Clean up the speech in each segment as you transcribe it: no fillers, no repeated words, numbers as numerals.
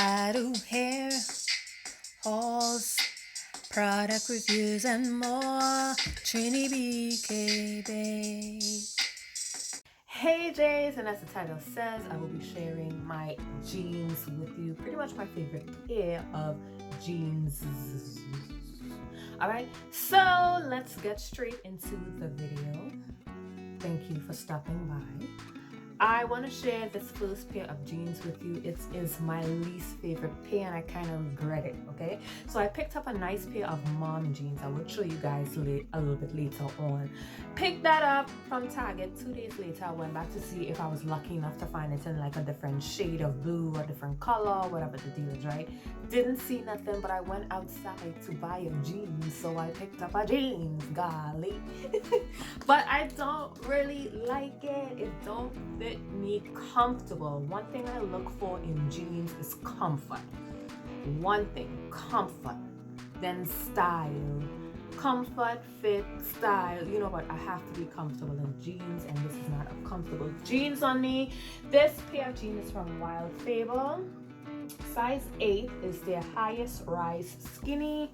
I do hair, hauls, product reviews, and more. Trini BKB. Hey Jays, and as the title says, I will be sharing my jeans with you. Pretty much my favorite pair of jeans. Alright, so let's get straight into the video. Thank you for stopping by. I want to share this first pair of jeans with you. It is my least favorite pair and I kind of regret it, okay? So I picked up a nice pair of mom jeans. I will show you guys a little bit later on. Picked that up from Target. 2 days later, I went back to see if I was lucky enough to find it in like a different shade of blue or different color, whatever the deal is, right? Didn't see nothing, but I went outside to buy a jeans, so I picked up a jeans, golly. But I don't really like it. It don't fit me comfortable. One thing I look for in jeans is comfort. One thing, comfort, then style. Comfort, fit, style. You know what? I have to be comfortable in jeans, and this is not a comfortable jeans on me. This pair of jeans is from Fable. Size 8 is their highest rise skinny.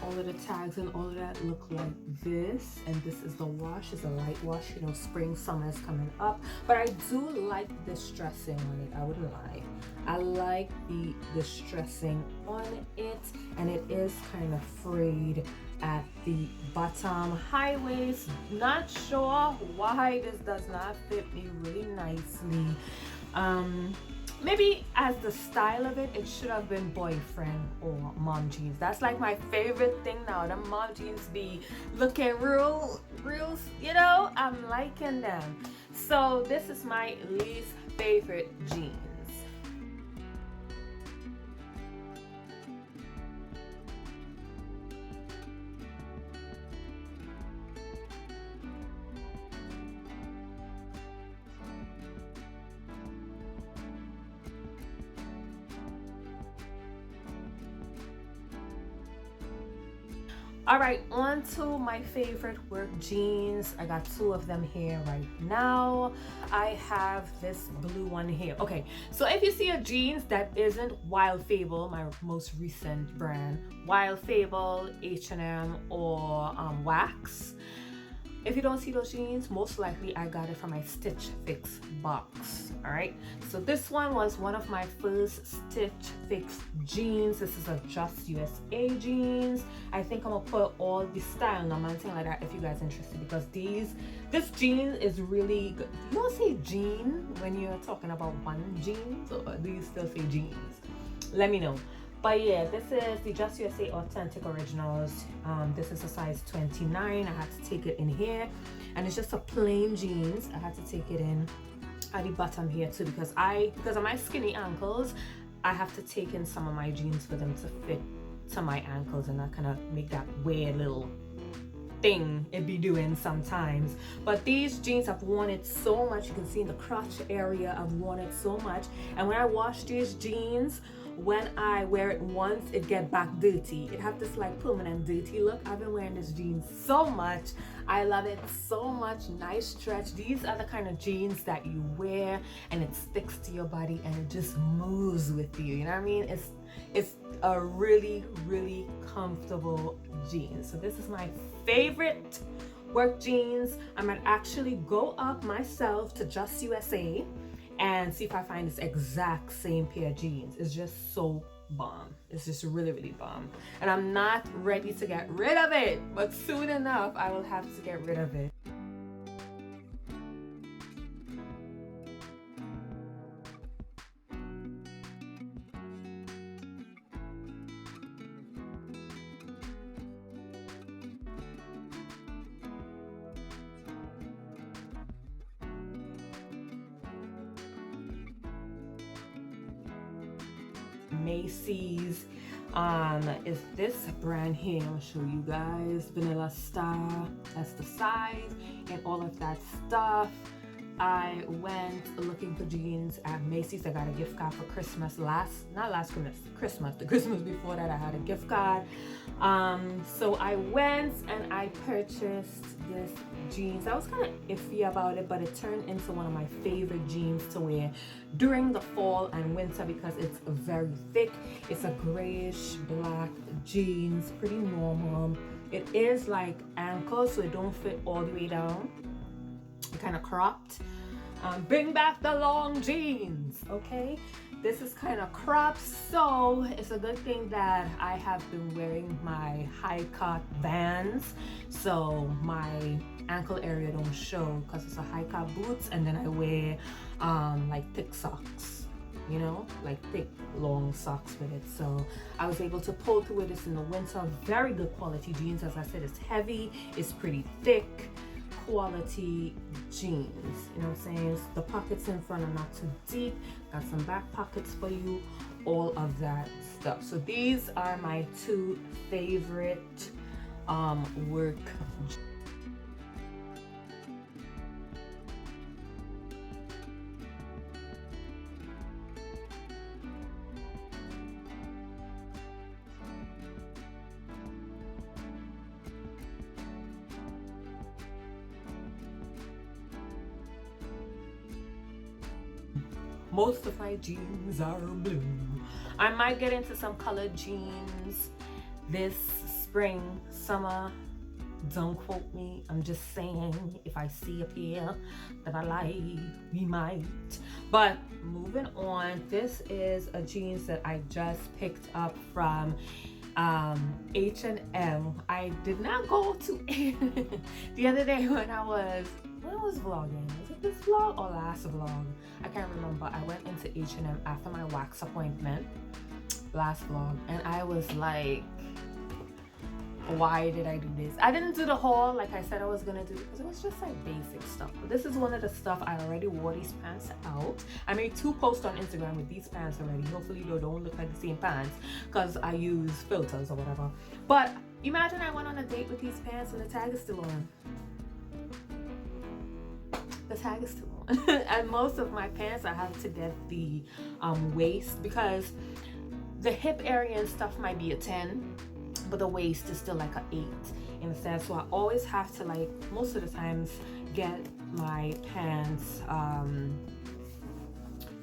All of the tags and all of that look like this, and this is the wash. It's a light wash. You know, spring, summer is coming up, but I do like the distressing on it. I wouldn't lie. I like the distressing on it, and it is kind of frayed at the bottom. High waist. Not sure why this does not fit me really nicely. Maybe as the style of it, it should have been boyfriend or mom jeans. That's like my favorite thing now. The mom jeans be looking real, you know, I'm liking them. So this is my least favorite jeans. All right, on to my favorite work jeans. I got 2 of them here right now. I have this blue one here. Okay, so if you see a jeans that isn't Fable, my most recent brand, Fable, H&M, or Wax, if you don't see those jeans, most likely I got it from my Stitch Fix box. All right, so this one was one of my first Stitch Fix jeans. This is a Just USA jeans. I think I'm gonna put all the style number and thing like that if you guys are interested, because this jean is really good. You don't say jean when you're talking about one jeans, or do you still say jeans? Let me know. But yeah, this is the Just USA Authentic Originals. This is a size 29. I had to take it in here, and it's just a plain jeans. I had to take it in at the bottom here too, because of my skinny ankles, I have to take in some of my jeans for them to fit to my ankles, and I kind of make that weird little thing it be doing sometimes. But these jeans, I've worn it so much. You can see in the crotch area, I've worn it so much, and when I wash these jeans, when I wear it once, it get back dirty. It have this like permanent dirty look. I've been wearing this jeans so much. I love it so much. Nice stretch. These are the kind of jeans that you wear and it sticks to your body and it just moves with you. You know what I mean? It's a really comfortable jeans. So this is my favorite work jeans. I might actually go up myself to Just USA and see if I find this exact same pair of jeans. It's just so bomb. It's just really bomb. And I'm not ready to get rid of it, but soon enough I will have to get rid of it. Macy's is this brand here. I'll show you guys. Vanilla Star, that's the size and all of that stuff. I went looking for jeans at Macy's. I got a gift card for Christmas Christmas. The Christmas before that I had a gift card. So I went and I purchased this jeans. I was kind of iffy about it, but it turned into one of my favorite jeans to wear during the fall and winter because it's very thick. It's a grayish black jeans, pretty normal. It is like ankle, so it don't fit all the way down. It kind of cropped. Bring back the long jeans, okay? This is kind of cropped, so it's a good thing that I have been wearing my high cut Vans, so my ankle area don't show because it's a high cut boots, and then I wear like thick socks, you know, like thick long socks with it. So I was able to pull through with this in the winter. Very good quality jeans. As I said, it's heavy, it's pretty thick, quality jeans, you know what I'm saying? The pockets in front are not too deep, got some back pockets for you, all of that stuff. So these are my two favorite work jeans. Most of my jeans are blue. I might get into some colored jeans this spring, summer. Don't quote me. I'm just saying, if I see a pair that I like, we might. But moving on, this is a jeans that I just picked up from H&M. I did not go to the other day when I was vlogging. Was it this vlog or last vlog? I can't remember. I went into H&M after my wax appointment last vlog, and I was like, why did I do this? I didn't do the haul like I said I was gonna do because it was just like basic stuff. But this is one of the stuff I already wore these pants out. I made 2 posts on Instagram with these pants already. Hopefully they don't look like the same pants because I use filters or whatever. But imagine I went on a date with these pants and the tag is still on. The tag is still on. And most of my pants I have to get the waist because the hip area and stuff might be a 10, but the waist is still like an 8 in a sense. So I always have to, like, most of the times get my pants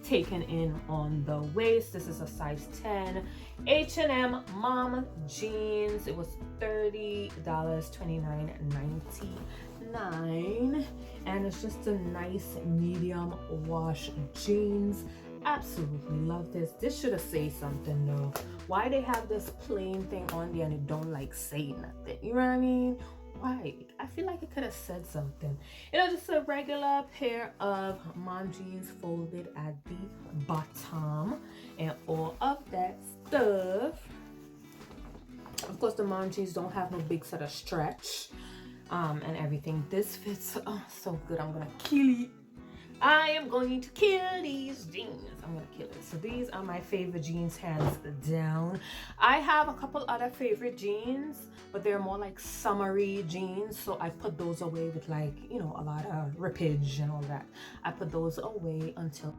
taken in on the waist. This is a size 10 H&M mom jeans. It was $30, $29.99, and it's just a nice medium wash jeans. Absolutely love this. This should have said something though. Why they have this plain thing on there and it don't like say nothing? You know what I mean? Why? I feel like it could have said something. You know, just a regular pair of mom jeans folded at the bottom and all of that stuff. Of course, the mom jeans don't have no big set of stretch and everything. This fits so good. I'm gonna kill it. I am going to kill these jeans. I'm gonna kill it. So these are my favorite jeans, hands down. I have a couple other favorite jeans, but they're more like summery jeans. So I put those away with, like, you know, a lot of rippage and all that. I put those away until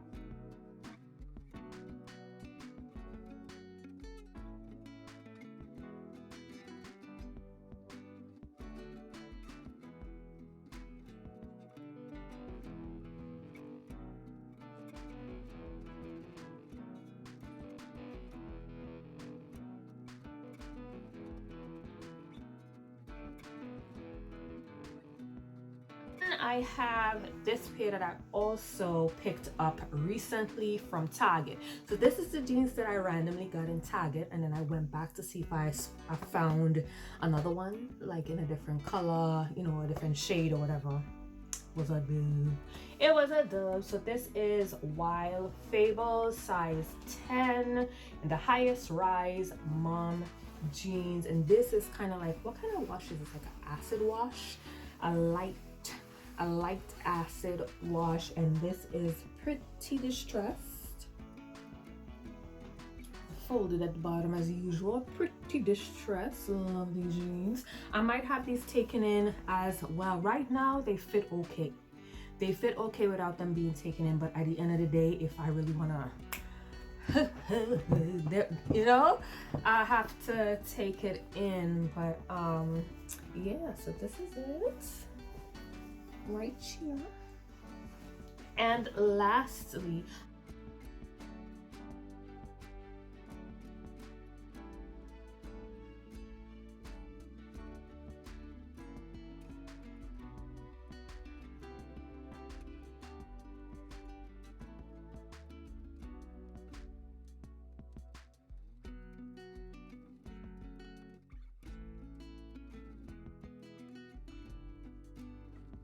I have this pair that I also picked up recently from Target. So this is the jeans that I randomly got in Target, and then I went back to see if I found another one like in a different color, you know, a different shade or whatever. Was a dub. It was a dub. So this is Wild Fable size 10 in the highest rise mom jeans, and this is kind of like, what kind of wash is this? Like an acid wash, a light acid wash, and this is pretty distressed, folded at the bottom as usual. Pretty distressed. Love these jeans. I might have these taken in as well. Right now they fit okay. They fit okay without them being taken in, but at the end of the day, if I really wanna you know, I have to take it in. But yeah, so this is it. right here. And lastly,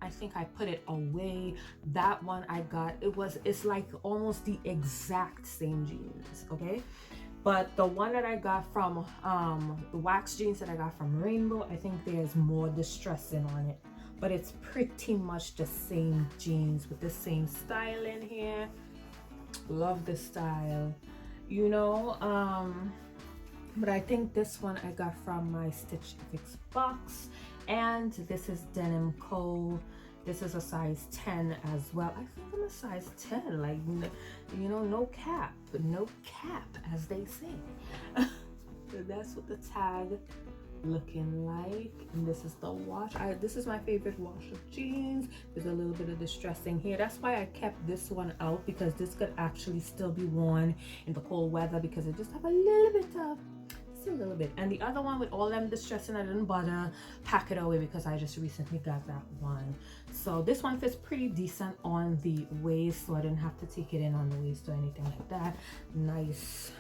I think I put it away. That one I got, it's like almost the exact same jeans, okay? But the one that I got from the wax jeans that I got from Rainbow, I think there's more distressing on it. But it's pretty much the same jeans with the same style in here. Love the style, you know. But I think this one I got from my Stitch Fix box. And this is Denim Co. This is a size 10 as well. I think I'm a size 10, like, you know, no cap, as they say. So that's what the tag looking like. And this is the wash. This is my favorite wash of jeans. There's a little bit of distressing here. That's why I kept this one out, because this could actually still be worn in the cold weather, because it just have a little bit of, a little bit. And the other one with all them distressing, I didn't bother pack it away because I just recently got that one. So this one fits pretty decent on the waist, so I didn't have to take it in on the waist or anything like that. Nice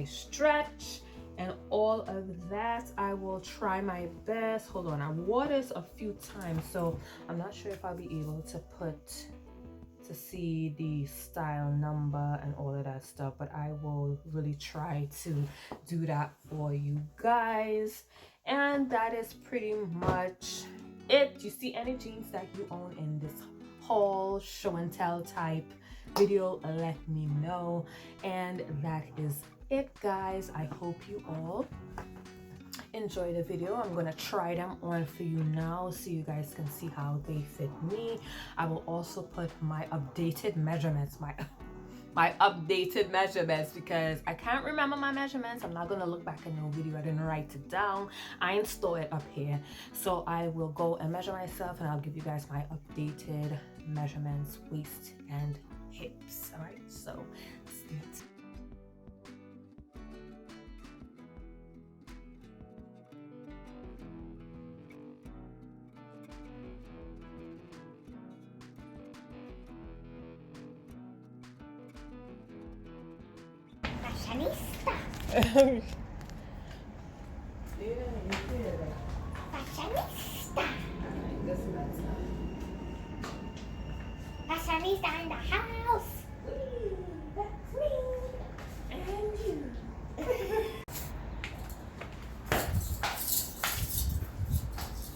stretch and all of that. I will try my best. Hold on, I wore this a few times, so I'm not sure if I'll be able to see the style number and all of that stuff, but I will really try to do that for you guys. And that is pretty much it. You see any jeans that you own in this haul, show and tell type video, let me know. And that is it, guys. I hope you all enjoy the video. I'm gonna try them on for you now so you guys can see how they fit me. I will also put my updated measurements, my updated measurements, because I can't remember my measurements. I'm not gonna look back in no video. I didn't write it down. I ain't store it up here, so I will go and measure myself, and I'll give you guys my updated measurements, waist and hips. All right, so stay tuned. Fashionista. Fashionista in the house.